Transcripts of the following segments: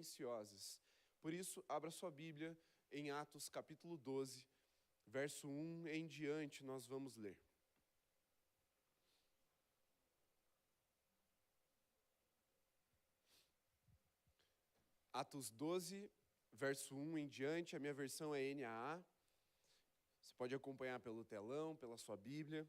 silenciosas. Por isso, abra sua Bíblia em Atos capítulo 12, verso 1 em diante, nós vamos ler. Atos 12, verso 1 em diante, a minha versão é NAA. Você pode acompanhar pelo telão, pela sua Bíblia,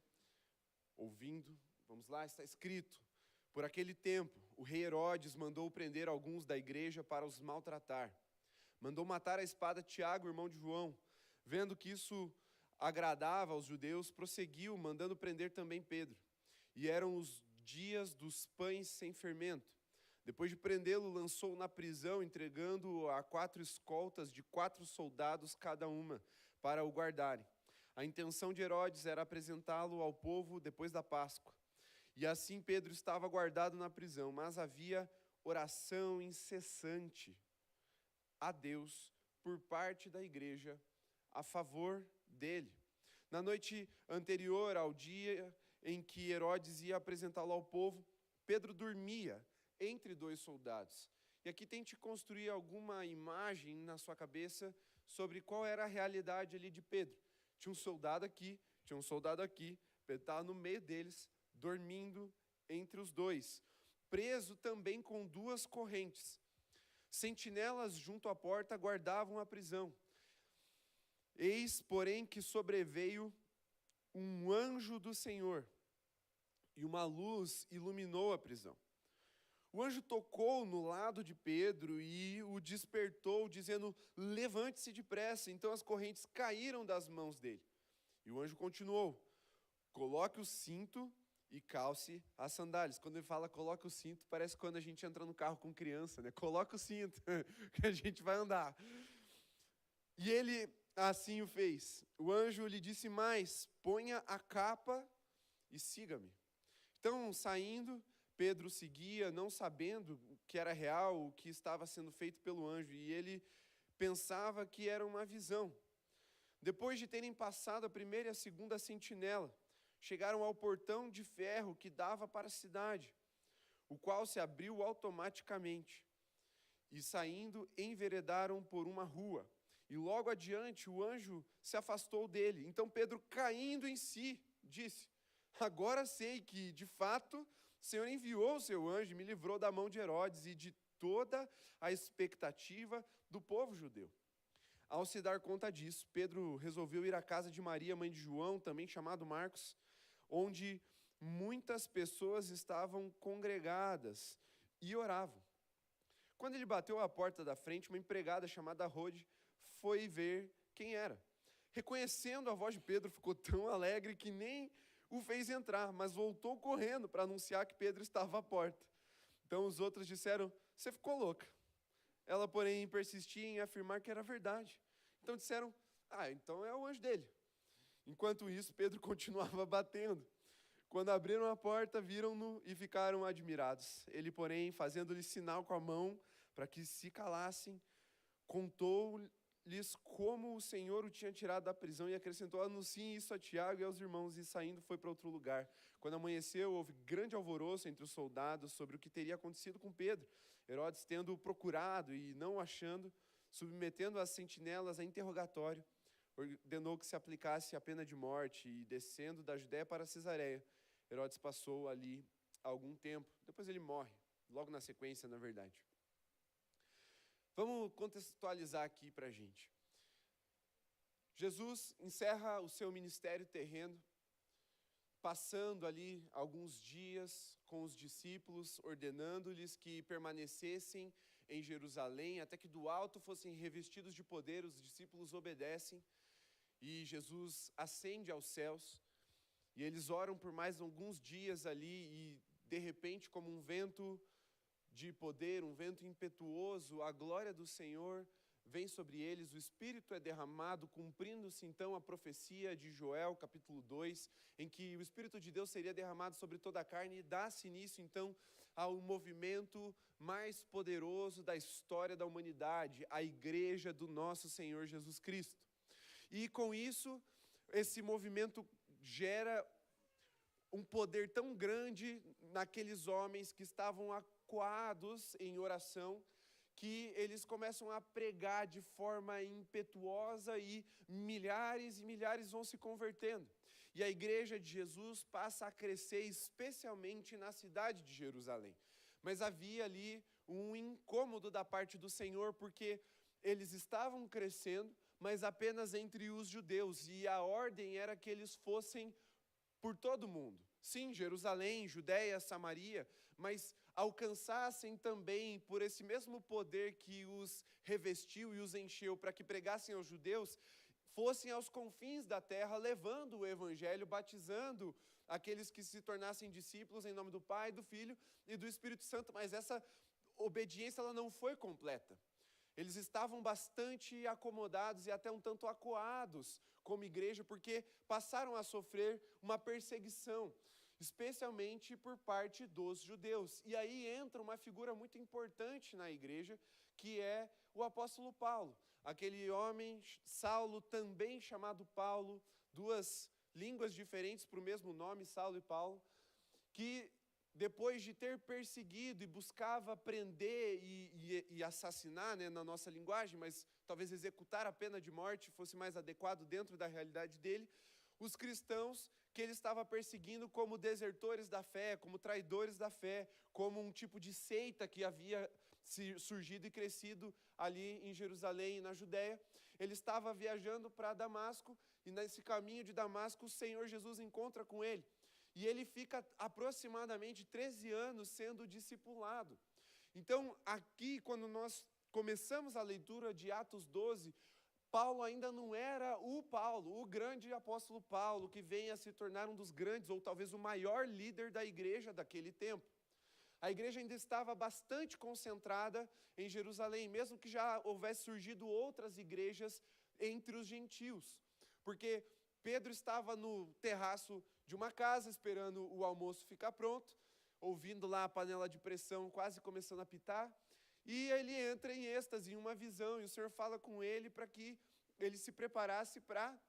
ouvindo. Vamos lá, está escrito: por aquele tempo, o rei Herodes mandou prender alguns da igreja para os maltratar. Mandou matar à espada Tiago, irmão de João. Vendo que isso agradava aos judeus, prosseguiu, mandando prender também Pedro. E eram os dias dos pães sem fermento. Depois de prendê-lo, lançou-o na prisão, entregando-o a 4 escoltas de 4 soldados cada uma, para o guardarem. A intenção de Herodes era apresentá-lo ao povo depois da Páscoa. E assim Pedro estava guardado na prisão, mas havia oração incessante a Deus por parte da igreja a favor dele. Na noite anterior ao dia em que Herodes ia apresentá-lo ao povo, Pedro dormia entre 2 soldados. E aqui tente construir alguma imagem na sua cabeça sobre qual era a realidade ali de Pedro. Tinha um soldado aqui, Pedro estava no meio deles, dormindo entre os 2, preso também com 2 correntes. Sentinelas junto à porta guardavam a prisão. Eis, porém, que sobreveio um anjo do Senhor, e uma luz iluminou a prisão. O anjo tocou no lado de Pedro e o despertou, dizendo: levante-se depressa. Então as correntes caíram das mãos dele. E o anjo continuou: coloque o cinto e calce as sandálias. Quando ele fala coloque o cinto, parece quando a gente entra no carro com criança, né? Coloca o cinto, que a gente vai andar. E ele assim o fez. O anjo lhe disse mais: ponha a capa e siga-me. Então, saindo, Pedro seguia, não sabendo o que era real, o que estava sendo feito pelo anjo, e ele pensava que era uma visão. Depois de terem passado a primeira e a segunda sentinela, chegaram ao portão de ferro que dava para a cidade, o qual se abriu automaticamente. E saindo, enveredaram por uma rua. E logo adiante o anjo se afastou dele. Então Pedro, caindo em si, disse: agora sei que, de fato, o Senhor enviou o seu anjo e me livrou da mão de Herodes e de toda a expectativa do povo judeu. Ao se dar conta disso, Pedro resolveu ir à casa de Maria, mãe de João, também chamado Marcos, onde muitas pessoas estavam congregadas e oravam. Quando ele bateu à porta da frente, uma empregada chamada Rode foi ver quem era. Reconhecendo a voz de Pedro, ficou tão alegre que nem o fez entrar, mas voltou correndo para anunciar que Pedro estava à porta. Então os outros disseram: você ficou louca. Ela, porém, persistia em afirmar que era verdade. Então disseram: então é o anjo dele. Enquanto isso, Pedro continuava batendo. Quando abriram a porta, viram-no e ficaram admirados. Ele, porém, fazendo-lhe sinal com a mão para que se calassem, contou-lhes como o Senhor o tinha tirado da prisão e acrescentou: anunciem isso a Tiago e aos irmãos. E saindo foi para outro lugar. Quando amanheceu, houve grande alvoroço entre os soldados sobre o que teria acontecido com Pedro. Herodes, tendo procurado e não achando, submetendo as sentinelas a interrogatório, ordenou que se aplicasse a pena de morte e, descendo da Judéia para Cesareia, Herodes passou ali algum tempo. Depois ele morre, logo na sequência, na verdade. Vamos contextualizar aqui para a gente. Jesus encerra o seu ministério terreno, passando ali alguns dias com os discípulos, ordenando-lhes que permanecessem em Jerusalém, até que do alto fossem revestidos de poder. Os discípulos obedecem. E Jesus ascende aos céus, e eles oram por mais alguns dias ali, e de repente, como um vento de poder, um vento impetuoso, a glória do Senhor vem sobre eles, o Espírito é derramado, cumprindo-se então a profecia de Joel, capítulo 2, em que o Espírito de Deus seria derramado sobre toda a carne, e dá-se início então ao movimento mais poderoso da história da humanidade, a igreja do nosso Senhor Jesus Cristo. E com isso, esse movimento gera um poder tão grande naqueles homens que estavam acuados em oração, que eles começam a pregar de forma impetuosa e milhares vão se convertendo. E a igreja de Jesus passa a crescer, especialmente na cidade de Jerusalém. Mas havia ali um incômodo da parte do Senhor, porque eles estavam crescendo, mas apenas entre os judeus, e a ordem era que eles fossem por todo mundo. Sim, Jerusalém, Judeia, Samaria, mas alcançassem também, por esse mesmo poder que os revestiu e os encheu para que pregassem aos judeus, fossem aos confins da terra, levando o evangelho, batizando aqueles que se tornassem discípulos em nome do Pai, do Filho e do Espírito Santo. Mas essa obediência ela não foi completa. Eles estavam bastante acomodados e até um tanto acuados como igreja, porque passaram a sofrer uma perseguição, especialmente por parte dos judeus. E aí entra uma figura muito importante na igreja, que é o apóstolo Paulo. Aquele homem, Saulo, também chamado Paulo, duas línguas diferentes para o mesmo nome, Saulo e Paulo, que depois de ter perseguido e buscava prender e assassinar, né, na nossa linguagem, mas talvez executar a pena de morte fosse mais adequado dentro da realidade dele, os cristãos que ele estava perseguindo como desertores da fé, como traidores da fé, como um tipo de seita que havia surgido e crescido ali em Jerusalém e na Judéia. Ele estava viajando para Damasco e nesse caminho de Damasco o Senhor Jesus encontra com ele. E ele fica aproximadamente 13 anos sendo discipulado. Então, aqui, quando nós começamos a leitura de Atos 12, Paulo ainda não era o Paulo, o grande apóstolo Paulo, que vem a se tornar um dos grandes, ou talvez o maior líder da igreja daquele tempo. A igreja ainda estava bastante concentrada em Jerusalém, mesmo que já houvesse surgido outras igrejas entre os gentios. Porque Pedro estava no terraço de uma casa, esperando o almoço ficar pronto, ouvindo lá a panela de pressão quase começando a apitar, e ele entra em êxtase, em uma visão, e o Senhor fala com ele para que ele se preparasse para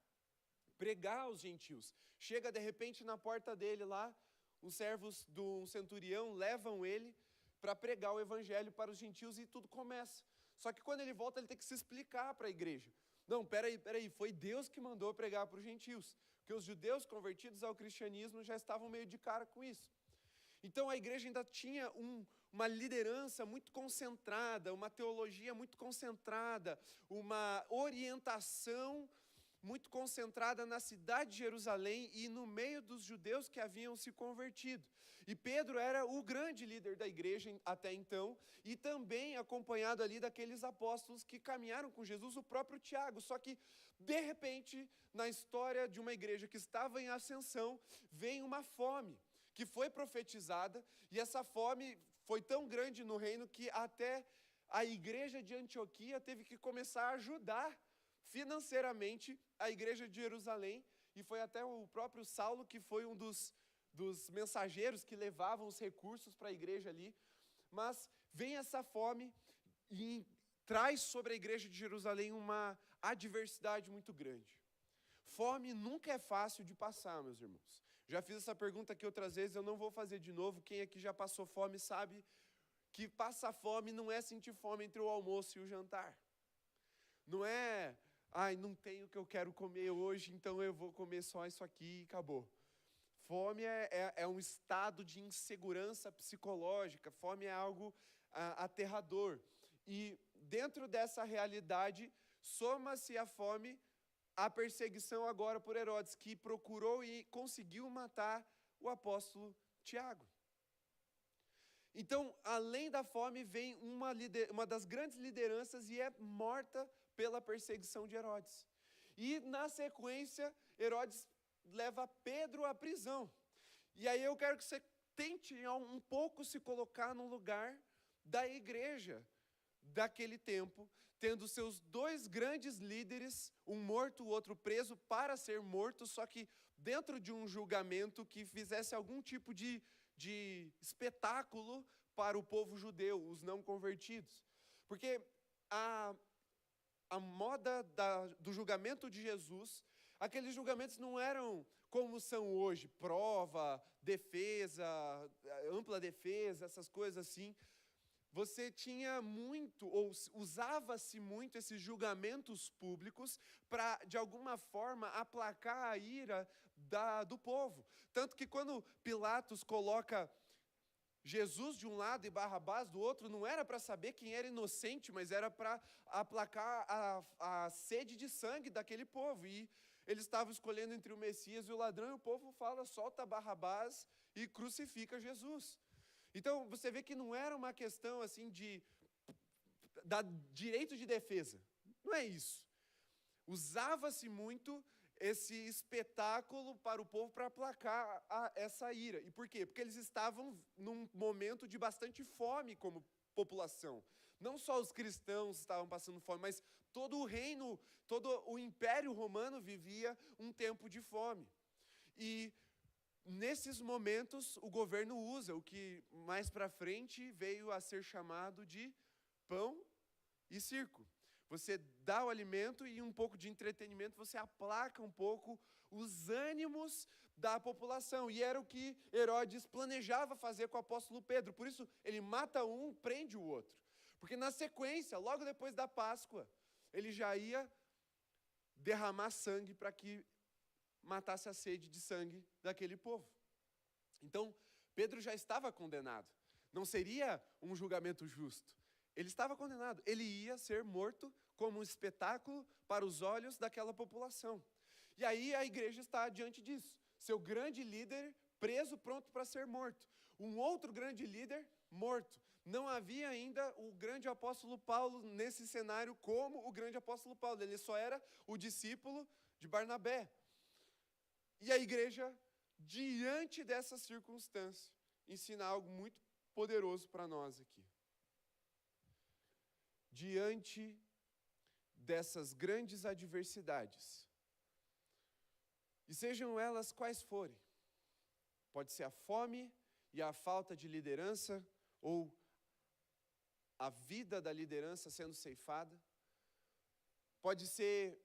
pregar aos gentios. Chega de repente na porta dele lá, os servos de um centurião levam ele para pregar o evangelho para os gentios e tudo começa. Só que quando ele volta, ele tem que se explicar para a igreja. Não, peraí, foi Deus que mandou pregar para os gentios. Porque os judeus convertidos ao cristianismo já estavam meio de cara com isso. Então a igreja ainda tinha uma liderança muito concentrada, uma teologia muito concentrada, uma orientação muito concentrada na cidade de Jerusalém e no meio dos judeus que haviam se convertido. E Pedro era o grande líder da igreja até então, e também acompanhado ali daqueles apóstolos que caminharam com Jesus, o próprio Tiago. Só que, de repente, na história de uma igreja que estava em ascensão, vem uma fome que foi profetizada, e essa fome foi tão grande no reino que até a igreja de Antioquia teve que começar a ajudar financeiramente a igreja de Jerusalém, e foi até o próprio Saulo que foi um dos mensageiros que levavam os recursos para a igreja ali. Mas vem essa fome e traz sobre a igreja de Jerusalém uma adversidade muito grande. Fome nunca é fácil de passar, meus irmãos. Já fiz essa pergunta aqui outras vezes, eu não vou fazer de novo. Quem aqui já passou fome sabe que passar fome não é sentir fome entre o almoço e o jantar. Não é, não tenho o que eu quero comer hoje, então eu vou comer só isso aqui e acabou. Fome é um estado de insegurança psicológica, fome é algo aterrador. E dentro dessa realidade, soma-se a fome à perseguição agora por Herodes, que procurou e conseguiu matar o apóstolo Tiago. Então, além da fome, vem uma das grandes lideranças e é morta pela perseguição de Herodes. E, na sequência, Herodes leva Pedro à prisão. E aí eu quero que você tente um pouco se colocar no lugar da igreja daquele tempo, tendo seus dois grandes líderes, um morto, o outro preso para ser morto, só que dentro de um julgamento que fizesse algum tipo de espetáculo para o povo judeu, os não convertidos. Porque a moda do julgamento de Jesus, aqueles julgamentos não eram como são hoje, prova, defesa, ampla defesa, essas coisas assim. você tinha muito, ou usava-se muito esses julgamentos públicos para, de alguma forma, aplacar a ira do povo. Tanto que quando Pilatos coloca Jesus de um lado e Barrabás do outro, não era para saber quem era inocente, mas era para aplacar a sede de sangue daquele povo. E eles estavam escolhendo entre o Messias e o ladrão, e o povo fala, solta Barrabás e crucifica Jesus. Então, você vê que não era uma questão assim de direito de defesa. Não é isso. Usava-se muito esse espetáculo para o povo para aplacar essa ira. E por quê? Porque eles estavam num momento de bastante fome como população. Não só os cristãos estavam passando fome, mas todo o reino, todo o Império Romano vivia um tempo de fome. E nesses momentos o governo usa o que mais para frente veio a ser chamado de pão e circo. Você dá o alimento e um pouco de entretenimento, você aplaca um pouco os ânimos da população. E era o que Herodes planejava fazer com o apóstolo Pedro. Por isso, ele mata um, prende o outro. Porque na sequência, logo depois da Páscoa, ele já ia derramar sangue para que matasse a sede de sangue daquele povo. Então, Pedro já estava condenado. Não seria um julgamento justo. Ele estava condenado. Ele ia ser morto como um espetáculo para os olhos daquela população. E aí a igreja está diante disso. Seu grande líder preso, pronto para ser morto. Um outro grande líder morto. Não havia ainda o grande apóstolo Paulo nesse cenário como o grande apóstolo Paulo. Ele só era o discípulo de Barnabé. E a igreja, diante dessa circunstância, ensina algo muito poderoso para nós aqui. Diante dessas grandes adversidades, e sejam elas quais forem, pode ser a fome e a falta de liderança, ou a vida da liderança sendo ceifada, pode ser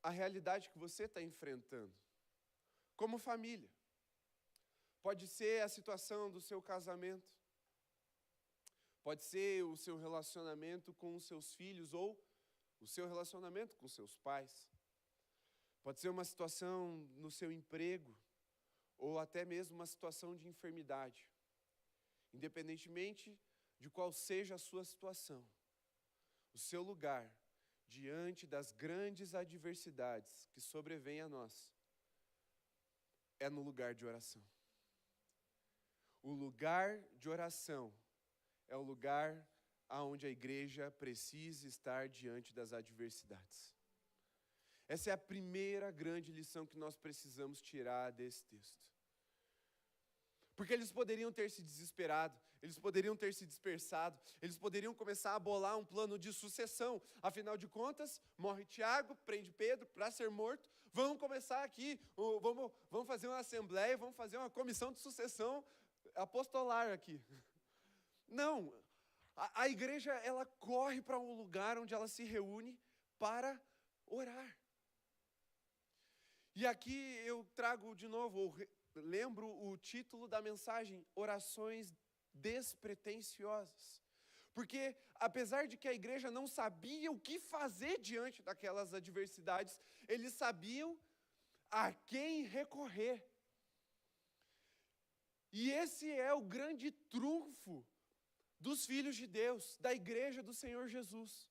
a realidade que você está enfrentando, como família, pode ser a situação do seu casamento, pode ser o seu relacionamento com os seus filhos ou o seu relacionamento com os seus pais. Pode ser uma situação no seu emprego ou até mesmo uma situação de enfermidade. Independentemente de qual seja a sua situação, o seu lugar diante das grandes adversidades que sobrevêm a nós é no lugar de oração. O lugar de oração é o lugar onde a igreja precisa estar diante das adversidades. Essa é a primeira grande lição que nós precisamos tirar desse texto. Porque eles poderiam ter se desesperado, eles poderiam ter se dispersado, eles poderiam começar a bolar um plano de sucessão. Afinal de contas, morre Tiago, prende Pedro para ser morto. Vamos começar aqui, vamos fazer uma assembleia, vamos fazer uma comissão de sucessão apostolar aqui. Não, a igreja ela corre para um lugar onde ela se reúne para orar. E aqui eu trago de novo, lembro o título da mensagem, Orações Despretensiosas. Porque apesar de que a igreja não sabia o que fazer diante daquelas adversidades, eles sabiam a quem recorrer. E esse é o grande trunfo dos filhos de Deus, da igreja do Senhor Jesus.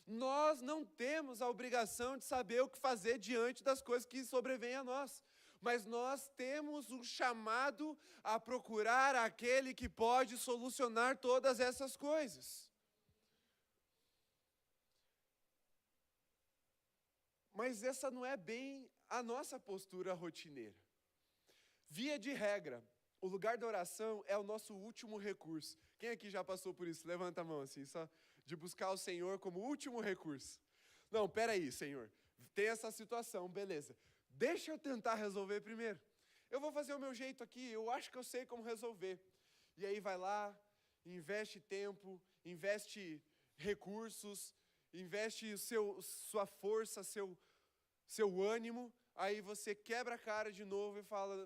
Nós não temos a obrigação de saber o que fazer diante das coisas que sobrevêm a nós, mas nós temos um chamado a procurar aquele que pode solucionar todas essas coisas. Mas essa não é bem a nossa postura rotineira. Via de regra, o lugar da oração é o nosso último recurso. Quem aqui já passou por isso? Levanta a mão assim, só de buscar o Senhor como último recurso. Não, peraí, Senhor, tem essa situação, beleza. Deixa eu tentar resolver primeiro. Eu vou fazer o meu jeito aqui, eu acho que eu sei como resolver. E aí vai lá, investe tempo, investe recursos, investe sua força, seu ânimo. Aí você quebra a cara de novo e fala,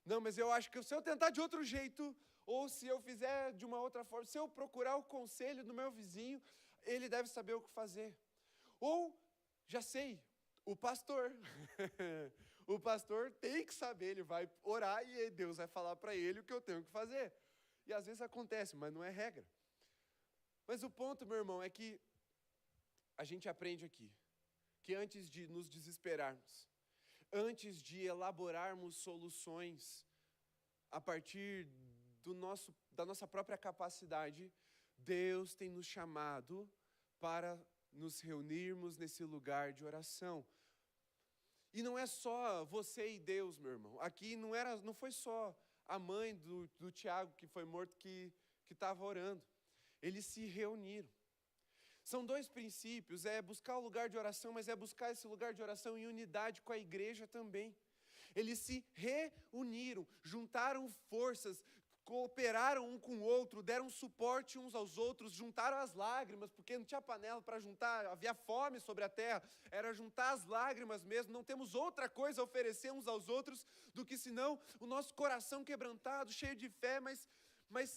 não, mas eu acho que se eu tentar de outro jeito, Ou se eu fizer de uma outra forma, se eu procurar o conselho do meu vizinho, ele deve saber o que fazer. Ou, já sei, o pastor. O pastor tem que saber, ele vai orar e Deus vai falar para ele o que eu tenho que fazer. E às vezes acontece, mas não é regra. Mas o ponto, meu irmão, é que a gente aprende aqui que antes de nos desesperarmos, antes de elaborarmos soluções a partir da nossa própria capacidade, Deus tem nos chamado para nos reunirmos nesse lugar de oração. E não é só você e Deus, meu irmão. Aqui não foi só a mãe do Tiago que foi morto que estava orando. Eles se reuniram. São dois princípios, é buscar o lugar de oração, mas é buscar esse lugar de oração em unidade com a igreja também. Eles se reuniram, juntaram forças, cooperaram um com o outro, deram suporte uns aos outros, juntaram as lágrimas, porque não tinha panela para juntar, havia fome sobre a terra, era juntar as lágrimas mesmo, não temos outra coisa a oferecer uns aos outros do que senão o nosso coração quebrantado, cheio de fé, mas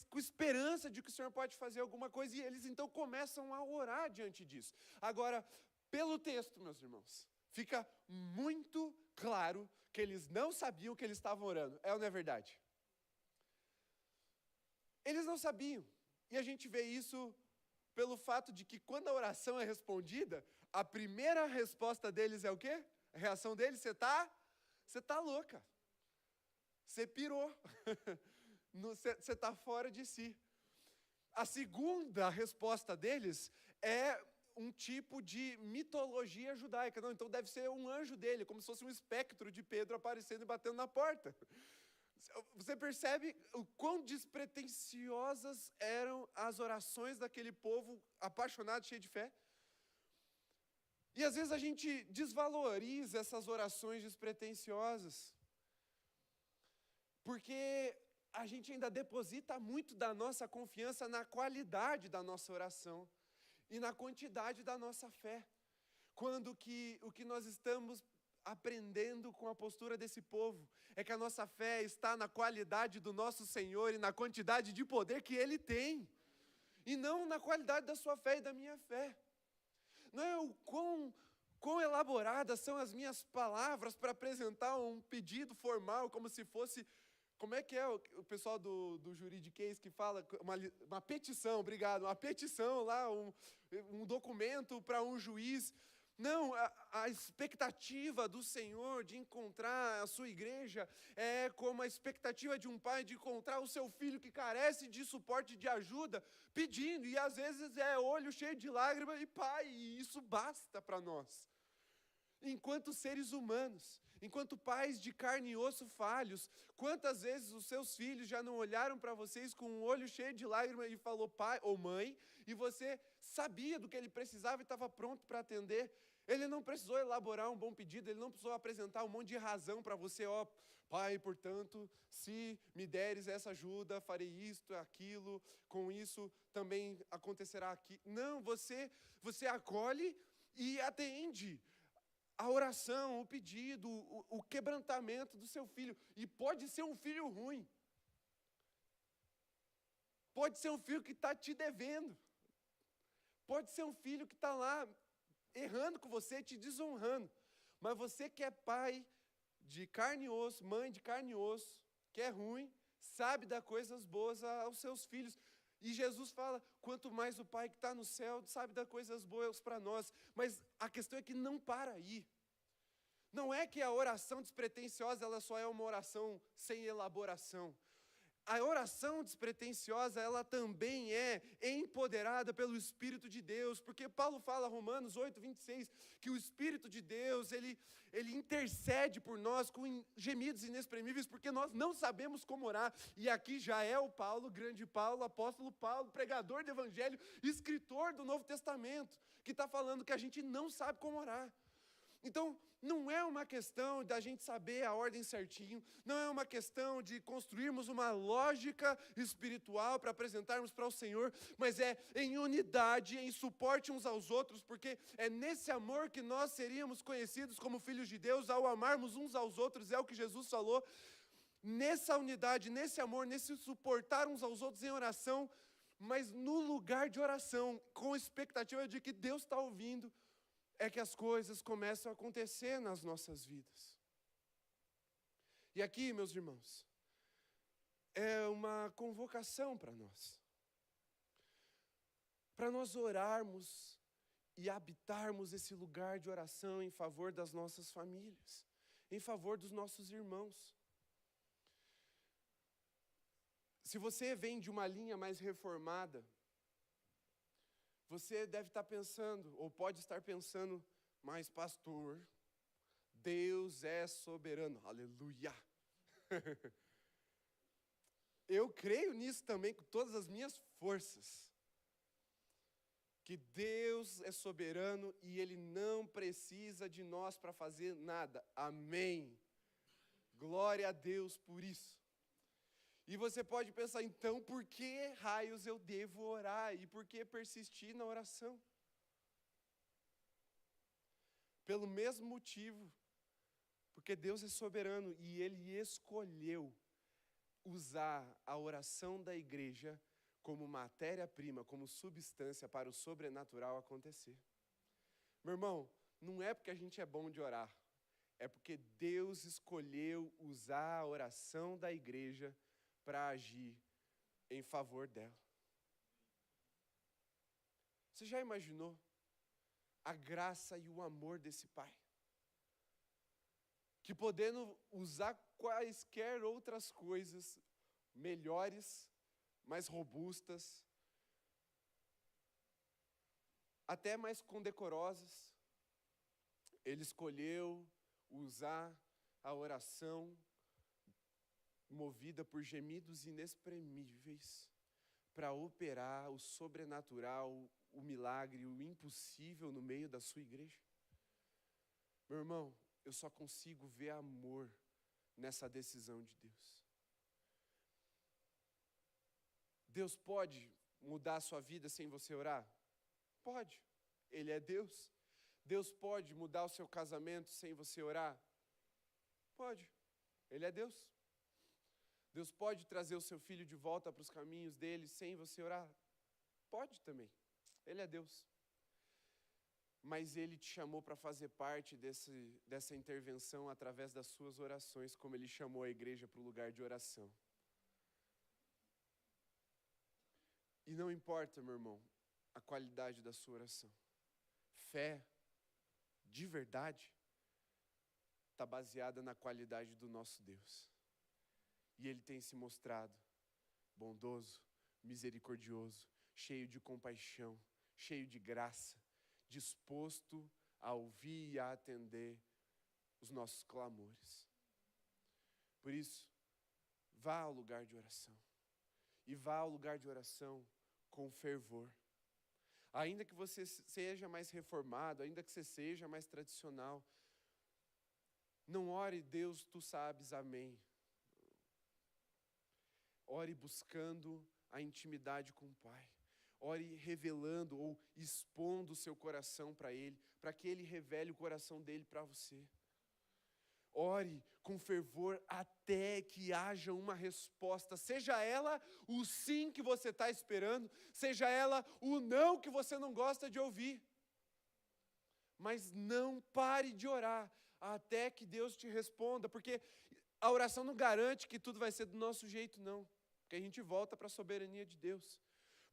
com esperança de que o Senhor pode fazer alguma coisa, e eles então começam a orar diante disso. Agora, pelo texto, meus irmãos, fica muito claro que eles não sabiam que eles estavam orando, é ou não é verdade? Eles não sabiam, e a gente vê isso pelo fato de que quando a oração é respondida, a primeira resposta deles é o quê? A reação deles, você tá louca, você pirou, você está fora de si. A segunda resposta deles é um tipo de mitologia judaica. Não, então deve ser um anjo dele, como se fosse um espectro de Pedro aparecendo e batendo na porta. Você percebe o quão despretensiosas eram as orações daquele povo apaixonado, cheio de fé? E às vezes a gente desvaloriza essas orações despretensiosas, porque a gente ainda deposita muito da nossa confiança na qualidade da nossa oração e na quantidade da nossa fé. Quando o que nós estamos aprendendo com a postura desse povo é que a nossa fé está na qualidade do nosso Senhor e na quantidade de poder que Ele tem, e não na qualidade da sua fé e da minha fé. Não é o quão elaboradas são as minhas palavras para apresentar um pedido formal, como se fosse... Como é que é o pessoal do juridiquês que fala? Uma petição, obrigado, uma petição lá, um documento para um juiz. Não, a expectativa do Senhor de encontrar a sua igreja é como a expectativa de um pai de encontrar o seu filho que carece de suporte, de ajuda, pedindo, e às vezes é olho cheio de lágrimas, e pai, e isso basta para nós. Enquanto seres humanos, enquanto pais de carne e osso falhos, quantas vezes os seus filhos já não olharam para vocês com um olho cheio de lágrimas e falou pai ou mãe, e você sabia do que ele precisava e estava pronto para atender? Ele não precisou elaborar um bom pedido, ele não precisou apresentar um monte de razão para você, ó, pai, portanto, se me deres essa ajuda, farei isto, aquilo, com isso também acontecerá aqui. Não, você acolhe e atende a oração, o pedido, o quebrantamento do seu filho. E pode ser um filho ruim. Pode ser um filho que está te devendo. Pode ser um filho que está lá errando com você, te desonrando. Mas você que é pai de carne e osso, mãe de carne e osso, que é ruim, sabe dar coisas boas aos seus filhos. E Jesus fala, quanto mais o Pai que está no céu sabe dar coisas boas para nós. Mas a questão é que não para aí. Não é que a oração despretensiosa ela só é uma oração sem elaboração. A oração despretensiosa, ela também é empoderada pelo Espírito de Deus, porque Paulo fala, Romanos 8, 26, que o Espírito de Deus, ele intercede por nós com gemidos inexprimíveis, porque nós não sabemos como orar. E aqui já é o Paulo, grande Paulo, apóstolo Paulo, pregador do Evangelho, escritor do Novo Testamento, que está falando que a gente não sabe como orar. Então, não é uma questão da gente saber a ordem certinho, não é uma questão de construirmos uma lógica espiritual para apresentarmos para o Senhor, mas é em unidade, em suporte uns aos outros, porque é nesse amor que nós seríamos conhecidos como filhos de Deus, ao amarmos uns aos outros, é o que Jesus falou. nessa unidade, nesse amor, nesse suportar uns aos outros em oração, mas no lugar de oração, com expectativa de que Deus está ouvindo, é que as coisas começam a acontecer nas nossas vidas. E aqui, meus irmãos, é uma convocação para nós orarmos e habitarmos esse lugar de oração em favor das nossas famílias, em favor dos nossos irmãos. Se você vem de uma linha mais reformada, você deve estar pensando, ou pode estar pensando, mas pastor, Deus é soberano, aleluia. Eu creio nisso também com todas as minhas forças. Que Deus é soberano e Ele não precisa de nós para fazer nada. Amém. Glória a Deus por isso. E você pode pensar, então, por que raios eu devo orar? E por que persistir na oração? Pelo mesmo motivo. Porque Deus é soberano e Ele escolheu usar a oração da igreja como matéria-prima, como substância para o sobrenatural acontecer. Meu irmão, não é porque a gente é bom de orar, é porque Deus escolheu usar a oração da igreja para agir em favor dela. Você já imaginou a graça e o amor desse Pai? Que podendo usar quaisquer outras coisas melhores, mais robustas, até mais condecorosas, Ele escolheu usar a oração movida por gemidos inexprimíveis para operar o sobrenatural, o milagre, o impossível no meio da sua igreja. Meu irmão, eu só consigo ver amor nessa decisão de Deus. Deus pode mudar a sua vida sem você orar? Pode. Ele é Deus. Deus pode mudar o seu casamento sem você orar? Pode. Ele é Deus. Deus pode trazer o seu filho de volta para os caminhos dele sem você orar? Pode também. Ele é Deus. Mas Ele te chamou para fazer parte dessa intervenção através das suas orações, como Ele chamou a igreja para o lugar de oração. E não importa, meu irmão, a qualidade da sua oração. Fé, de verdade, está baseada na qualidade do nosso Deus. E Ele tem se mostrado bondoso, misericordioso, cheio de compaixão, cheio de graça, disposto a ouvir e a atender os nossos clamores. Por isso, vá ao lugar de oração. E vá ao lugar de oração com fervor. Ainda que você seja mais reformado, ainda que você seja mais tradicional, não ore, Deus, tu sabes, amém. Ore buscando a intimidade com o Pai. Ore revelando ou expondo o seu coração para Ele, para que Ele revele o coração dele para você. Ore com fervor até que haja uma resposta, seja ela o sim que você está esperando, seja ela o não que você não gosta de ouvir. Mas não pare de orar até que Deus te responda, porque a oração não garante que tudo vai ser do nosso jeito, não. Porque a gente volta para a soberania de Deus.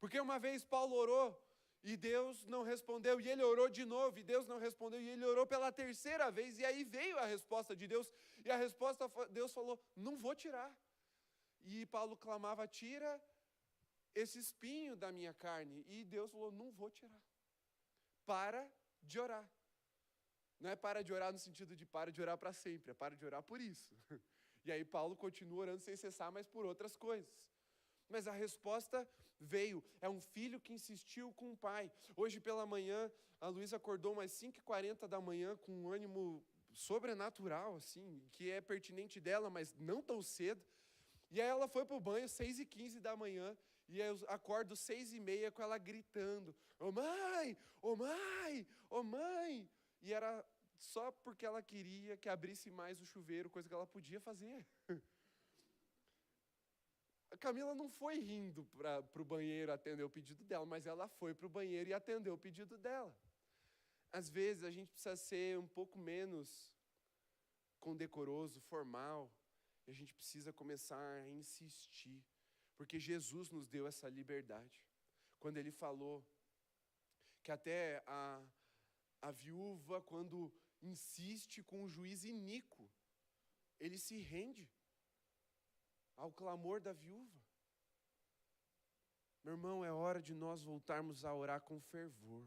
Porque uma vez Paulo orou e Deus não respondeu, e ele orou de novo e Deus não respondeu, e ele orou pela terceira vez, e aí veio a resposta de Deus, e a resposta, Deus falou, não vou tirar. E Paulo clamava, tira esse espinho da minha carne, e Deus falou, não vou tirar. Para de orar. Não é para de orar no sentido de para de orar para sempre, é para de orar por isso. E aí Paulo continua orando sem cessar, mas por outras coisas. Mas a resposta veio, é um filho que insistiu com o pai. Hoje pela manhã, a Luísa acordou umas 5h40 da manhã com um ânimo sobrenatural, assim, que é pertinente dela, mas não tão cedo. E aí ela foi para o banho 6h15 da manhã, e aí eu acordo 6h30 com ela gritando, ô mãe, ô mãe, ô mãe. E era só porque ela queria que abrisse mais o chuveiro, coisa que ela podia fazer. A Camila não foi rindo para o banheiro atender o pedido dela, mas ela foi para o banheiro e atendeu o pedido dela. Às vezes a gente precisa ser um pouco menos condecoroso, formal, e a gente precisa começar a insistir, porque Jesus nos deu essa liberdade. Quando ele falou que até a viúva, quando insiste com um juiz iníquo, ele se rende ao clamor da viúva. Meu irmão, é hora de nós voltarmos a orar com fervor,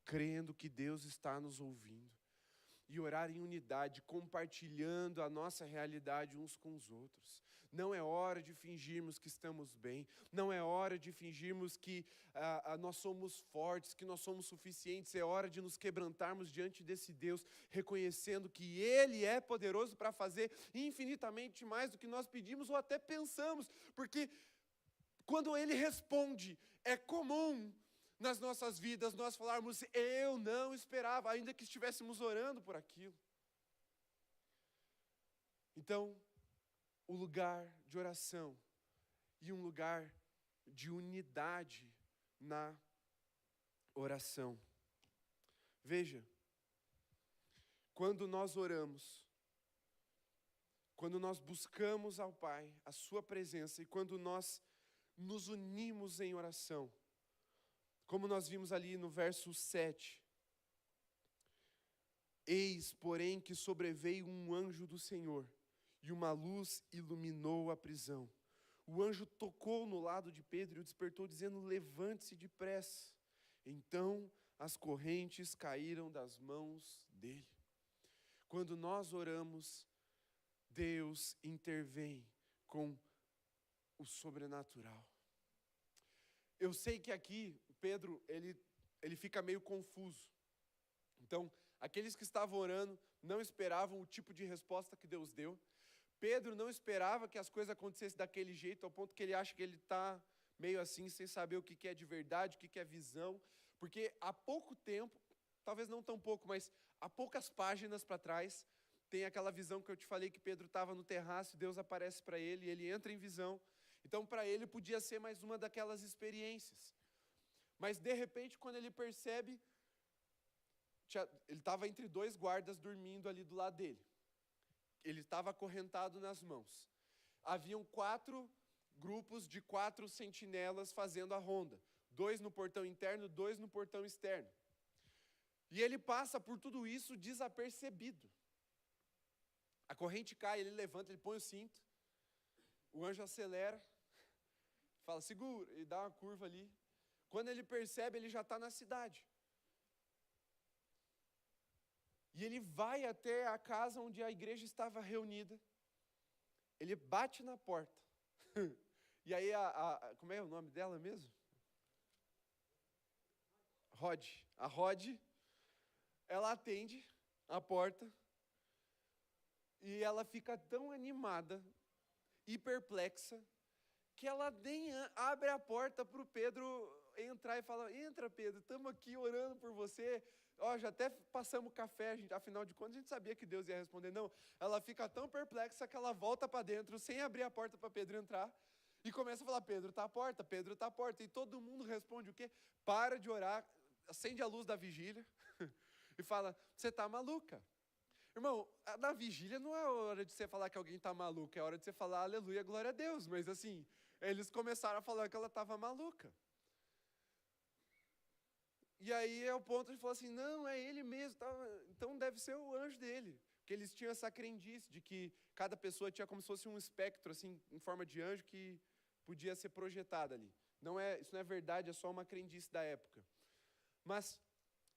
crendo que Deus está nos ouvindo, e orar em unidade, compartilhando a nossa realidade uns com os outros. Não é hora de fingirmos que estamos bem, não é hora de fingirmos que nós somos fortes, que nós somos suficientes. É hora de nos quebrantarmos diante desse Deus, reconhecendo que Ele é poderoso para fazer infinitamente mais do que nós pedimos ou até pensamos, porque quando Ele responde, é comum nas nossas vidas nós falarmos, eu não esperava, ainda que estivéssemos orando por aquilo. Então, o lugar de oração e um lugar de unidade na oração. Veja, quando nós oramos, quando nós buscamos ao Pai, a sua presença, e quando nós nos unimos em oração, como nós vimos ali no verso 7. Eis, porém, que sobreveio um anjo do Senhor, e uma luz iluminou a prisão. O anjo tocou no lado de Pedro e o despertou, dizendo, levante-se depressa. Então as correntes caíram das mãos dele. Quando nós oramos, Deus intervém com o sobrenatural. Eu sei que aqui, Pedro, ele fica meio confuso. Então, aqueles que estavam orando não esperavam o tipo de resposta que Deus deu. Pedro não esperava que as coisas acontecessem daquele jeito, ao ponto que ele acha que ele está meio assim, sem saber o que é de verdade, o que é visão. Porque há pouco tempo, talvez não tão pouco, mas há poucas páginas para trás, tem aquela visão que eu te falei que Pedro estava no terraço, Deus aparece para ele e ele entra em visão. Então, para ele, podia ser mais uma daquelas experiências. Mas, de repente, quando ele percebe, ele estava entre dois guardas dormindo ali do lado dele. Ele estava acorrentado nas mãos. Haviam 4 grupos de 4 sentinelas fazendo a ronda. 2 no portão interno, 2 no portão externo. E ele passa por tudo isso desapercebido. A corrente cai, ele levanta, ele põe o cinto. O anjo acelera, fala, segura, e dá uma curva ali. Quando ele percebe, ele já está na cidade. E ele vai até a casa onde a igreja estava reunida. Ele bate na porta. E aí, como é o nome dela mesmo? Rod. A Rod, ela atende a porta. E ela fica tão animada e perplexa, que ela nem abre a porta para o Pedro entrar e fala, entra Pedro, estamos aqui orando por você, já até passamos café, afinal de contas a gente sabia que Deus ia responder, não, ela fica tão perplexa que ela volta para dentro, sem abrir a porta para Pedro entrar, e começa a falar, Pedro está à porta, e todo mundo responde o quê? Para de orar, acende a luz da vigília, e fala, você está maluca. Irmão, na vigília não é hora de você falar que alguém está maluco, é hora de você falar aleluia, glória a Deus. Mas assim, eles começaram a falar que ela estava maluca. E aí é o ponto de falar assim, não, é ele mesmo, tá? Então deve ser o anjo dele. Porque eles tinham essa crendice de que cada pessoa tinha como se fosse um espectro, assim, em forma de anjo que podia ser projetado ali. Isso não é verdade, é só uma crendice da época. Mas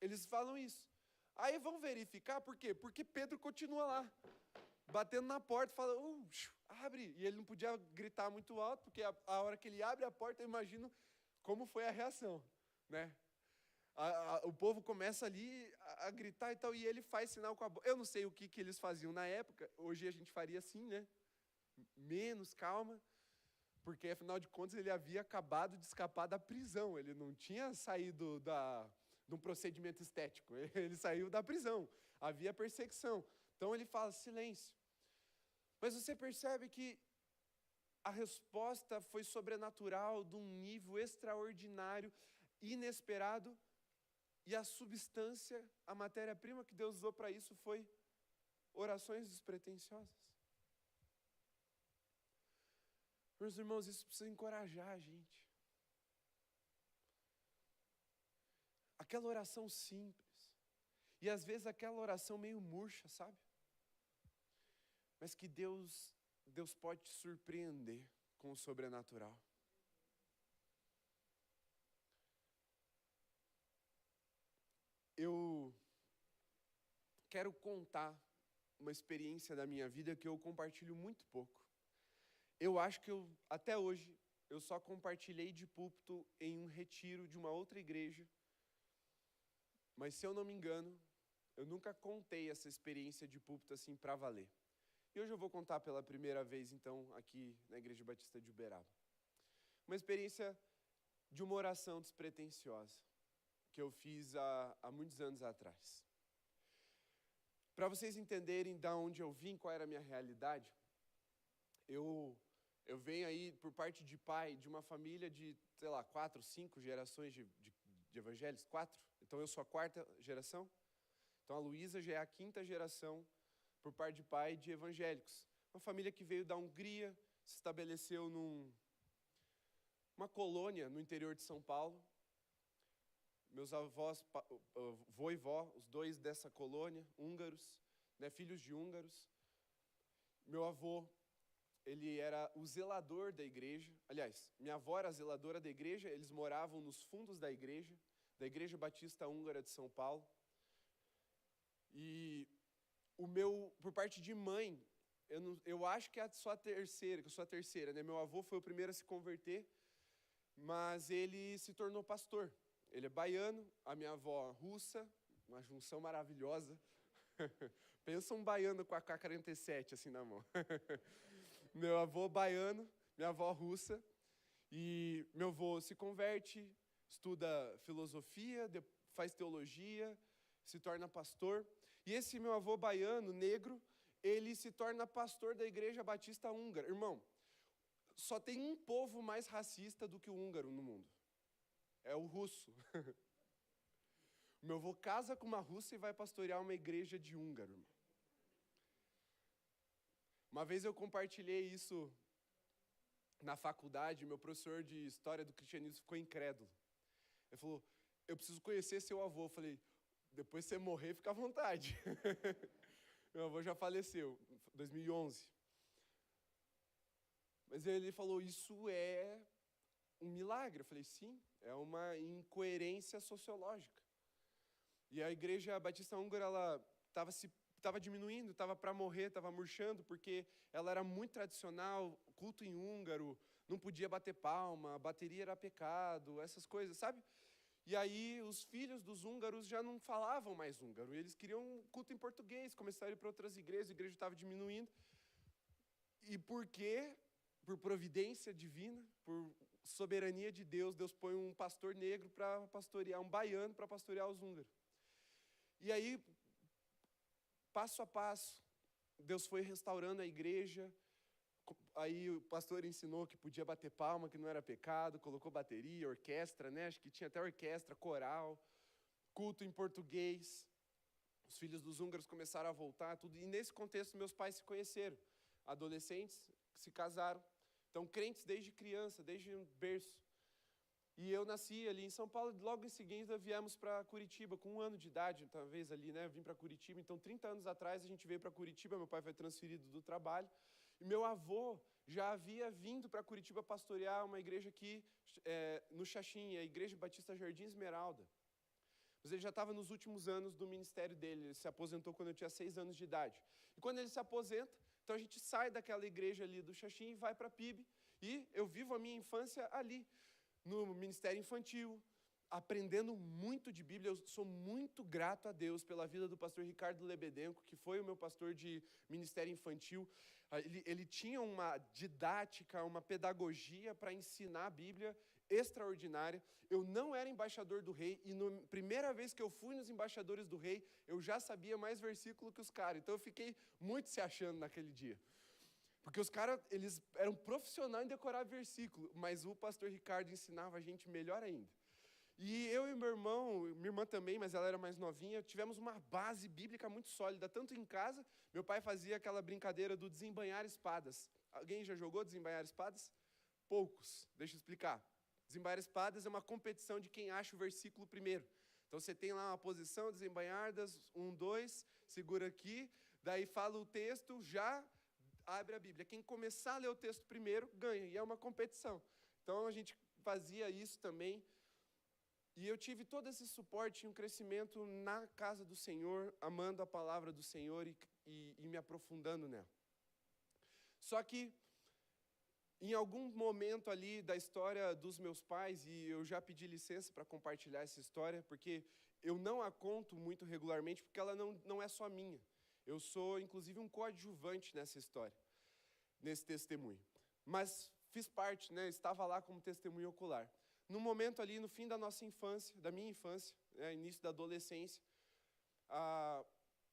eles falam isso. Aí vão verificar, por quê? Porque Pedro continua lá, batendo na porta, fala, abre. E ele não podia gritar muito alto, porque a hora que ele abre a porta, eu imagino como foi a reação, né? O povo começa ali a gritar e tal, e ele faz sinal com a boca. Eu não sei o que eles faziam na época, hoje a gente faria assim, né? Menos calma, porque afinal de contas ele havia acabado de escapar da prisão, ele não tinha saído de um procedimento estético, ele saiu da prisão, havia perseguição. Então ele fala, silêncio. Mas você percebe que a resposta foi sobrenatural, de um nível extraordinário, inesperado, e a substância, a matéria-prima que Deus usou para isso foi orações despretensiosas. Meus irmãos, isso precisa encorajar a gente. Aquela oração simples, e às vezes aquela oração meio murcha, sabe? Mas que Deus pode te surpreender com o sobrenatural. Eu quero contar uma experiência da minha vida que eu compartilho muito pouco. Eu acho que até hoje, eu só compartilhei de púlpito em um retiro de uma outra igreja. Mas se eu não me engano, eu nunca contei essa experiência de púlpito assim para valer. E hoje eu vou contar pela primeira vez, então, aqui na Igreja Batista de Uberaba. Uma experiência de uma oração despretensiosa, que eu fiz há muitos anos atrás. Para vocês entenderem de onde eu vim, qual era a minha realidade, eu venho aí, por parte de pai, de uma família de, 4, 5 gerações de evangélicos, 4. Então eu sou a 4ª geração. Então a Luísa já é a 5ª geração, por parte de pai, de evangélicos. Uma família que veio da Hungria, se estabeleceu numa colônia no interior de São Paulo. Meus avós, vô e vó, os dois dessa colônia, húngaros, né, filhos de húngaros. Meu avô, ele era o zelador da igreja. Aliás, minha avó era a zeladora da igreja, eles moravam nos fundos da Igreja Batista Húngara de São Paulo. E por parte de mãe, eu acho que eu sou a terceira, né? Meu avô foi o primeiro a se converter, mas ele se tornou pastor. Ele é baiano, a minha avó russa, uma junção maravilhosa. Pensa um baiano com a AK-47 assim na mão. Meu avô baiano, minha avó russa, e meu avô se converte, estuda filosofia, faz teologia, se torna pastor. E esse meu avô baiano, negro, ele se torna pastor da Igreja Batista Húngara. Irmão, só tem um povo mais racista do que o húngaro no mundo. É o russo. Meu avô casa com uma russa e vai pastorear uma igreja de húngaro. Irmão. Uma vez eu compartilhei isso na faculdade, meu professor de História do Cristianismo ficou incrédulo. Ele falou, eu preciso conhecer seu avô. Eu falei, depois que você morrer, fica à vontade. Meu avô já faleceu, em 2011. Mas ele falou, isso é um milagre. Eu falei, sim, é uma incoerência sociológica. E a Igreja Batista Húngara, ela estava diminuindo, estava para morrer, estava murchando, porque ela era muito tradicional, culto em húngaro, não podia bater palma, bateria era pecado, essas coisas, sabe? E aí os filhos dos húngaros já não falavam mais húngaro, eles queriam culto em português, começaram a ir para outras igrejas, a igreja estava diminuindo. E por quê? Por providência divina, por soberania de Deus, Deus põe um pastor negro para pastorear, um baiano para pastorear os húngaros. E aí, passo a passo, Deus foi restaurando a igreja. Aí o pastor ensinou que podia bater palma, que não era pecado, colocou bateria, orquestra, né? Acho que tinha até orquestra, coral, culto em português. Os filhos dos húngaros começaram a voltar, tudo. E nesse contexto, meus pais se conheceram. Adolescentes que se casaram. Então, crentes desde criança, desde berço. E eu nasci ali em São Paulo, logo em seguida viemos para Curitiba, com 1 ano de idade, talvez ali, né? Eu vim para Curitiba, então 30 anos atrás a gente veio para Curitiba, meu pai foi transferido do trabalho. E meu avô já havia vindo para Curitiba pastorear uma igreja aqui no Xaxim, a Igreja Batista Jardim Esmeralda. Mas ele já estava nos últimos anos do ministério dele, ele se aposentou quando eu tinha 6 anos de idade. E quando ele se aposenta, então a gente sai daquela igreja ali do Xaxim e vai para PIB. E eu vivo a minha infância ali, no ministério infantil, aprendendo muito de Bíblia. Eu sou muito grato a Deus pela vida do pastor Ricardo Lebedenko, que foi o meu pastor de ministério infantil. Ele tinha uma didática, uma pedagogia para ensinar a Bíblia extraordinária. Eu não era embaixador do rei, e na primeira vez que eu fui nos embaixadores do rei, eu já sabia mais versículo que os caras. Então eu fiquei muito se achando naquele dia. Porque os caras, eles eram profissionais em decorar versículo, mas o pastor Ricardo ensinava a gente melhor ainda. E eu e meu irmão, minha irmã também, mas ela era mais novinha, tivemos uma base bíblica muito sólida, tanto em casa, meu pai fazia aquela brincadeira do desembainhar espadas. Alguém já jogou desembainhar espadas? Poucos, deixa eu explicar. Desembainhar espadas é uma competição de quem acha o versículo primeiro. Então você tem lá uma posição, desembainhadas, 1, 2, segura aqui, daí fala o texto, já abre a Bíblia. Quem começar a ler o texto primeiro, ganha, e é uma competição. Então a gente fazia isso também. E eu tive todo esse suporte e um crescimento na casa do Senhor, amando a palavra do Senhor e me aprofundando nela. Só que, em algum momento ali da história dos meus pais, e eu já pedi licença para compartilhar essa história, porque eu não a conto muito regularmente, porque ela não é só minha. Eu sou, inclusive, um coadjuvante nessa história, nesse testemunho. Mas fiz parte, né? Estava lá como testemunho ocular. No momento ali, no fim da nossa infância, da minha infância, início da adolescência,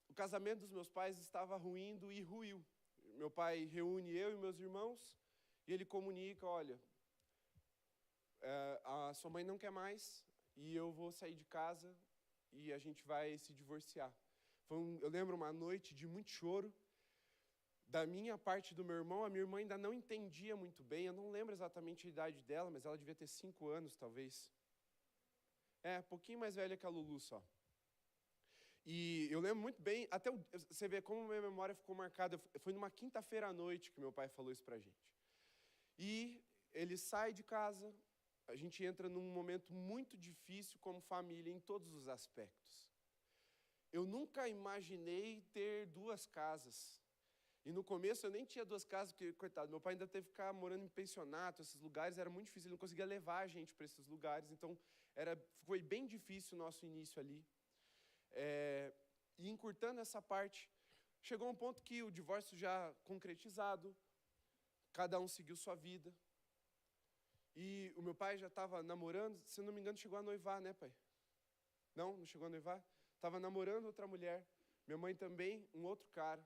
o casamento dos meus pais estava ruindo e ruiu. Meu pai reúne eu e meus irmãos e ele comunica, olha, a sua mãe não quer mais e eu vou sair de casa e a gente vai se divorciar. Eu lembro uma noite de muito choro. Da minha parte do meu irmão, a minha irmã ainda não entendia muito bem, eu não lembro exatamente a idade dela, mas ela devia ter 5 anos, talvez. Um pouquinho mais velha que a Lulu só. E eu lembro muito bem, até você vê como minha memória ficou marcada, foi numa quinta-feira à noite que meu pai falou isso pra gente. E ele sai de casa, a gente entra num momento muito difícil como família, em todos os aspectos. Eu nunca imaginei ter 2 casas. E no começo eu nem tinha 2 casas, porque, coitado, meu pai ainda teve que ficar morando em pensionato, esses lugares, era muito difícil, ele não conseguia levar a gente para esses lugares, então foi bem difícil o nosso início ali. E encurtando essa parte, chegou um ponto que o divórcio já concretizado, cada um seguiu sua vida, e o meu pai já estava namorando, se não me engano chegou a noivar, né, pai? Não chegou a noivar? Estava namorando outra mulher, minha mãe também, um outro cara.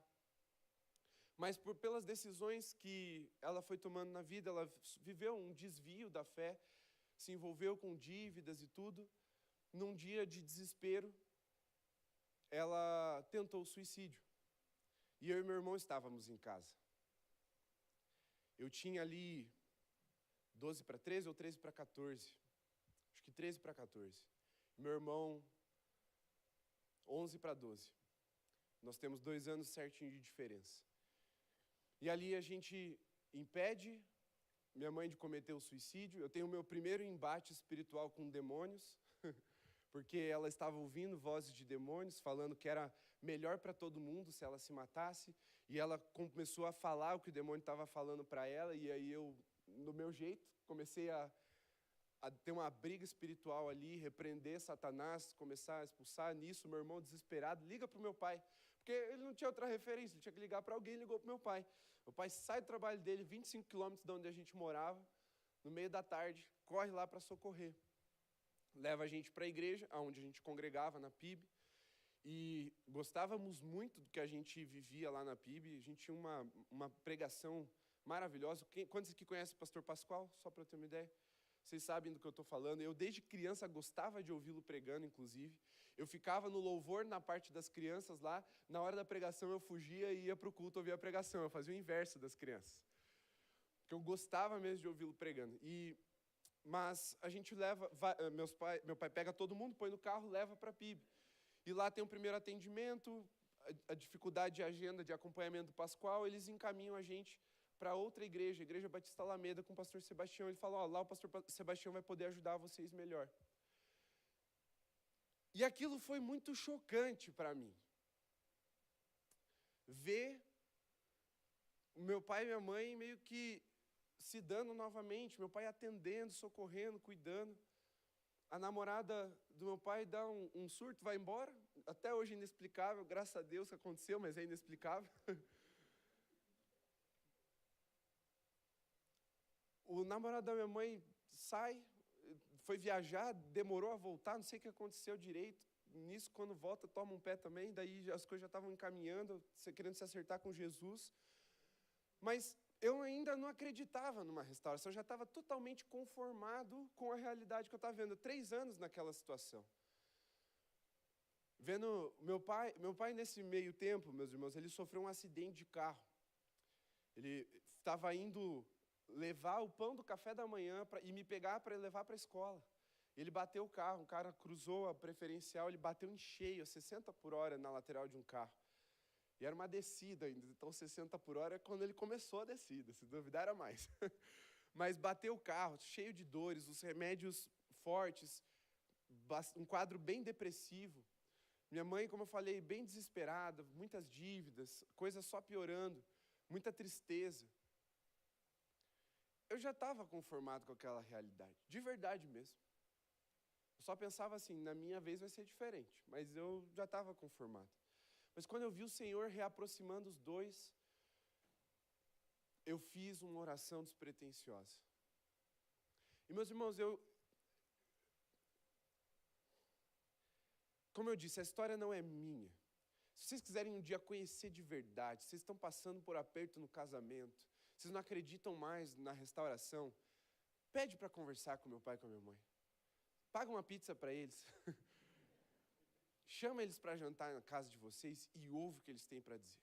Mas pelas decisões que ela foi tomando na vida, ela viveu um desvio da fé, se envolveu com dívidas e tudo. Num dia de desespero, ela tentou o suicídio. E eu e meu irmão estávamos em casa. Eu tinha ali 12 para 13 ou 13 para 14. Acho que 13 para 14. Meu irmão, 11 para 12. Nós temos 2 anos certinho de diferença. E ali a gente impede minha mãe de cometer o suicídio. Eu tenho o meu primeiro embate espiritual com demônios, porque ela estava ouvindo vozes de demônios, falando que era melhor para todo mundo se ela se matasse. E ela começou a falar o que o demônio estava falando para ela, e aí eu, no meu jeito, comecei a ter uma briga espiritual ali, repreender Satanás, começar a expulsar. Nisso, meu irmão desesperado liga para o meu pai, porque ele não tinha outra referência, ele tinha que ligar para alguém, ligou para o meu pai. Meu pai sai do trabalho dele, 25 quilômetros de onde a gente morava, no meio da tarde, corre lá para socorrer. Leva a gente para a igreja, onde a gente congregava na PIB, e gostávamos muito do que a gente vivia lá na PIB. A gente tinha uma pregação maravilhosa. Quantos aqui conhecem o pastor Pascoal? Só para eu ter uma ideia. Vocês sabem do que eu estou falando. Eu, desde criança, gostava de ouvi-lo pregando, inclusive. Eu ficava no louvor na parte das crianças lá. Na hora da pregação, eu fugia e ia para o culto ouvir a pregação. Eu fazia o inverso das crianças. Porque eu gostava mesmo de ouvi-lo pregando. Mas a gente leva... meu pai pega todo mundo, põe no carro, leva para a PIB. E lá tem o primeiro atendimento, a dificuldade de agenda, de acompanhamento do Pascoal. Eles encaminham a gente para outra igreja, a Igreja Batista Alameda, com o pastor Sebastião. Ele fala, lá o pastor Sebastião vai poder ajudar vocês melhor. E aquilo foi muito chocante para mim. Ver o meu pai e minha mãe meio que se dando novamente, meu pai atendendo, socorrendo, cuidando. A namorada do meu pai dá um surto, vai embora. Até hoje inexplicável, graças a Deus que aconteceu, mas é inexplicável. O namorado da minha mãe sai, foi viajar, demorou a voltar, não sei o que aconteceu direito. Nisso, quando volta, toma um pé também, daí as coisas já estavam encaminhando, querendo se acertar com Jesus. Mas eu ainda não acreditava numa restauração, eu já estava totalmente conformado com a realidade que eu estava vendo. 3 anos naquela situação. Vendo meu pai nesse meio tempo, meus irmãos, ele sofreu um acidente de carro. Ele estava indo levar o pão do café da manhã e me pegar para levar para a escola. Ele bateu o carro, um cara cruzou a preferencial, ele bateu em cheio, a 60 por hora na lateral de um carro. E era uma descida ainda, então 60 por hora é quando ele começou a descida, se duvidar era mais. Mas bateu o carro, cheio de dores, os remédios fortes, um quadro bem depressivo. Minha mãe, como eu falei, bem desesperada, muitas dívidas, coisas só piorando, muita tristeza. Eu já estava conformado com aquela realidade, de verdade mesmo. Eu só pensava assim, na minha vez vai ser diferente, mas eu já estava conformado. Mas quando eu vi o Senhor reaproximando os dois, eu fiz uma oração despretensiosa. E meus irmãos, como eu disse, a história não é minha. Se vocês quiserem um dia conhecer de verdade, vocês estão passando por aperto no casamento, vocês não acreditam mais na restauração, pede para conversar com meu pai e com a minha mãe. Paga uma pizza para eles. Chama eles para jantar na casa de vocês e ouve o que eles têm para dizer.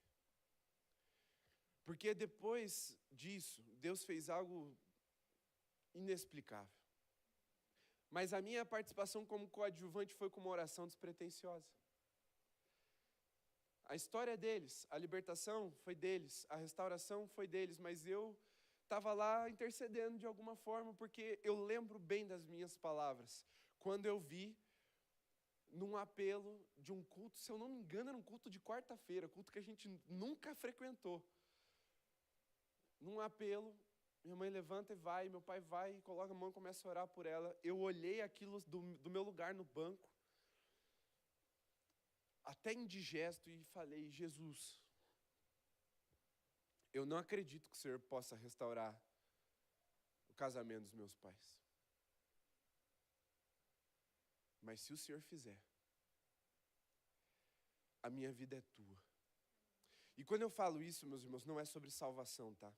Porque depois disso, Deus fez algo inexplicável. Mas a minha participação como coadjuvante foi com uma oração despretensiosa. A história é deles, a libertação foi deles, a restauração foi deles, mas eu estava lá intercedendo de alguma forma, porque eu lembro bem das minhas palavras. Quando eu vi, num apelo de um culto, se eu não me engano, era um culto de quarta-feira, culto que a gente nunca frequentou. Num apelo, minha mãe levanta e vai, meu pai vai, coloca a mão e começa a orar por ela. Eu olhei aquilo do meu lugar no banco, até indigesto, e falei, Jesus, eu não acredito que o Senhor possa restaurar o casamento dos meus pais. Mas se o Senhor fizer, a minha vida é tua. E quando eu falo isso, meus irmãos, não é sobre salvação, tá?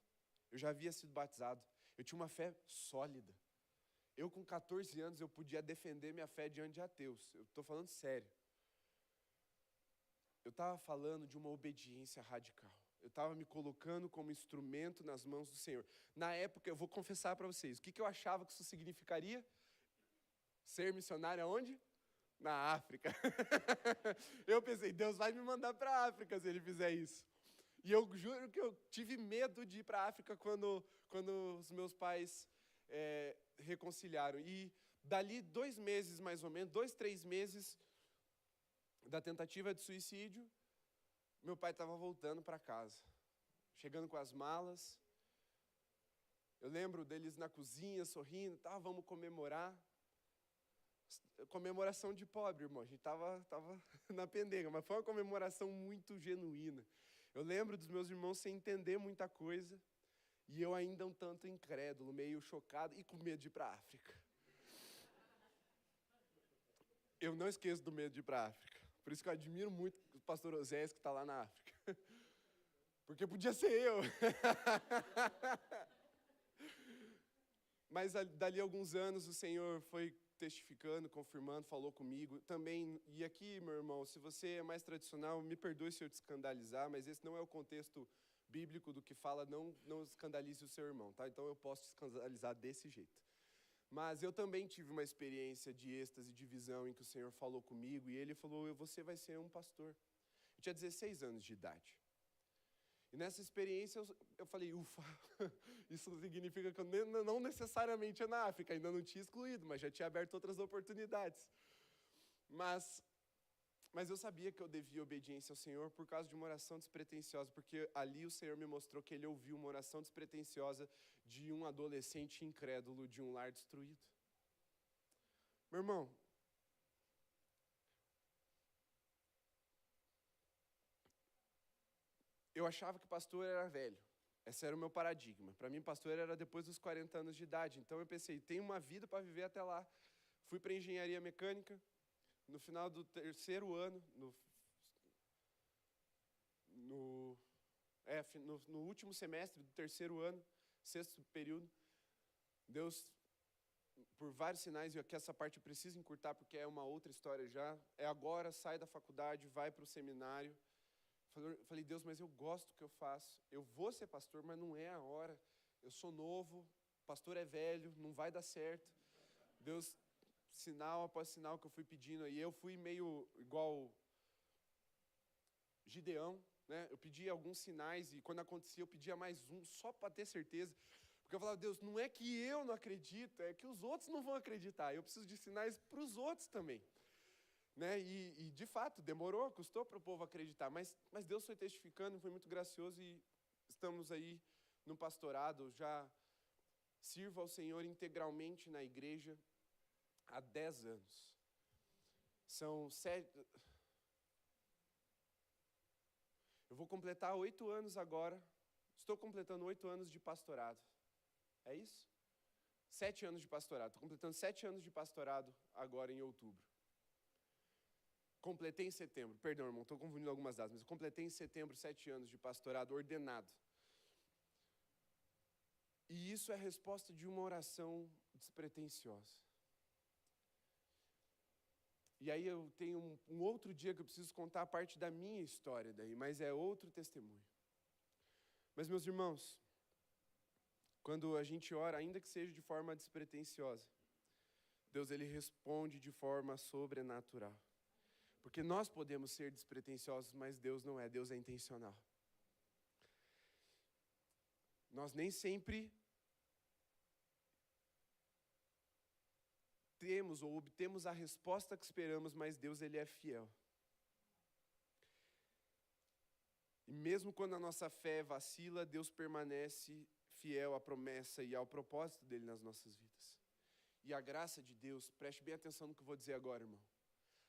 Eu já havia sido batizado, eu tinha uma fé sólida. Eu com 14 anos, eu podia defender minha fé diante de ateus. Eu estou falando sério. Eu estava falando de uma obediência radical. Eu estava me colocando como instrumento nas mãos do Senhor. Na época, eu vou confessar para vocês, o que eu achava que isso significaria? Ser missionário aonde? Na África. Eu pensei, Deus vai me mandar para a África se ele fizer isso. E eu juro que eu tive medo de ir para a África quando os meus pais reconciliaram. E dali 2 meses, mais ou menos, 2, 3 meses da tentativa de suicídio, meu pai estava voltando para casa, chegando com as malas. Eu lembro deles na cozinha, sorrindo, tá, vamos comemorar. Comemoração de pobre, irmão. A gente estava na pendenga, mas foi uma comemoração muito genuína. Eu lembro dos meus irmãos sem entender muita coisa, e eu ainda um tanto incrédulo, meio chocado e com medo de ir para a África. Eu não esqueço do medo de ir para a África. Por isso que eu admiro muito o pastor Osés que está lá na África. Porque podia ser eu. Mas dali a alguns anos o Senhor foi testificando, confirmando, falou comigo. Também, e aqui, meu irmão, se você é mais tradicional, me perdoe se eu te escandalizar, mas esse não é o contexto bíblico do que fala, não escandalize o seu irmão, tá? Então eu posso te escandalizar desse jeito. Mas eu também tive uma experiência de êxtase, de visão, em que o Senhor falou comigo, e Ele falou, você vai ser um pastor. Eu tinha 16 anos de idade. E nessa experiência eu falei, ufa, isso significa que eu não necessariamente é na África, ainda não tinha excluído, mas já tinha aberto outras oportunidades. Mas eu sabia que eu devia obediência ao Senhor por causa de uma oração despretensiosa, porque ali o Senhor me mostrou que Ele ouviu uma oração despretensiosa de um adolescente incrédulo de um lar destruído. Meu irmão, eu achava que pastor era velho. Esse era o meu paradigma. Para mim, pastor era depois dos 40 anos de idade. Então eu pensei, tem uma vida para viver até lá. Fui para engenharia mecânica. No final do 3º ano, no último semestre do terceiro ano, sexto período, Deus, por vários sinais, e aqui essa parte eu preciso encurtar porque é uma outra história já, agora, sai da faculdade, vai para o seminário. Falei, Deus, mas eu gosto do que eu faço, eu vou ser pastor, mas não é a hora, eu sou novo, pastor é velho, não vai dar certo. Deus, sinal após sinal que eu fui pedindo, e eu fui meio igual Gideão, né? Eu pedia alguns sinais, e quando acontecia eu pedia mais um, só para ter certeza, porque eu falava, Deus, não é que eu não acredito, é que os outros não vão acreditar, eu preciso de sinais para os outros também. Né? E de fato, demorou, custou para o povo acreditar, mas Deus foi testificando, foi muito gracioso e estamos aí no pastorado, já sirvo ao Senhor integralmente na igreja há 10 anos. São 7... Eu vou completar 8 anos agora, estou completando 8 anos de pastorado. É isso? 7 anos de pastorado, estou completando 7 anos de pastorado agora em outubro. Completei em setembro, perdão, irmão, estou confundindo algumas datas, mas completei em setembro 7 anos de pastorado ordenado. E isso é a resposta de uma oração despretensiosa. E aí eu tenho um outro dia que eu preciso contar a parte da minha história daí, mas é outro testemunho. Mas, meus irmãos, quando a gente ora, ainda que seja de forma despretensiosa, Deus, Ele responde de forma sobrenatural. Porque nós podemos ser despretensiosos, mas Deus não é, Deus é intencional. Nós nem sempre temos ou obtemos a resposta que esperamos, mas Deus, Ele é fiel. E mesmo quando a nossa fé vacila, Deus permanece fiel à promessa e ao propósito dEle nas nossas vidas. E a graça de Deus, preste bem atenção no que eu vou dizer agora, irmão.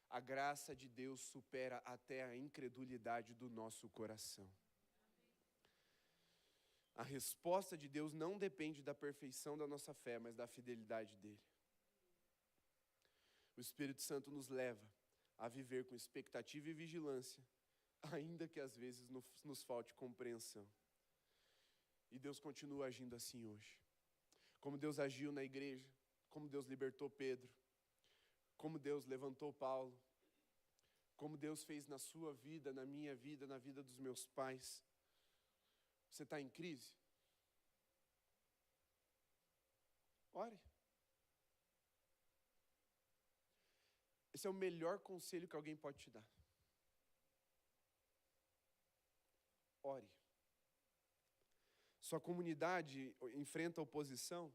A graça de Deus supera até a incredulidade do nosso coração. A resposta de Deus não depende da perfeição da nossa fé, mas da fidelidade dEle. O Espírito Santo nos leva a viver com expectativa e vigilância, ainda que às vezes nos falte compreensão. E Deus continua agindo assim hoje. Como Deus agiu na igreja, como Deus libertou Pedro, como Deus levantou Paulo, como Deus fez na sua vida, na minha vida, na vida dos meus pais. Você está em crise? Ore. Esse é o melhor conselho que alguém pode te dar. Ore. Sua comunidade enfrenta oposição?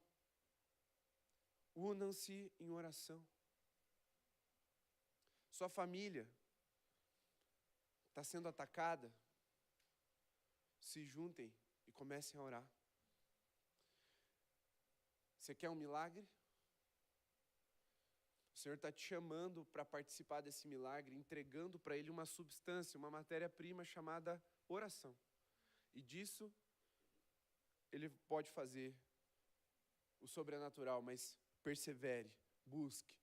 Unam-se em oração. Sua família está sendo atacada? Se juntem e comecem a orar. Você quer um milagre? O Senhor está te chamando para participar desse milagre, entregando para Ele uma substância, uma matéria-prima chamada oração. E disso, Ele pode fazer o sobrenatural, mas persevere, busque,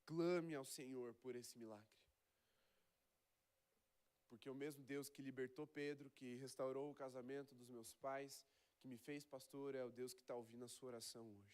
clame ao Senhor por esse milagre. Porque o mesmo Deus que libertou Pedro, que restaurou o casamento dos meus pais, que me fez pastor, é o Deus que está ouvindo a sua oração hoje.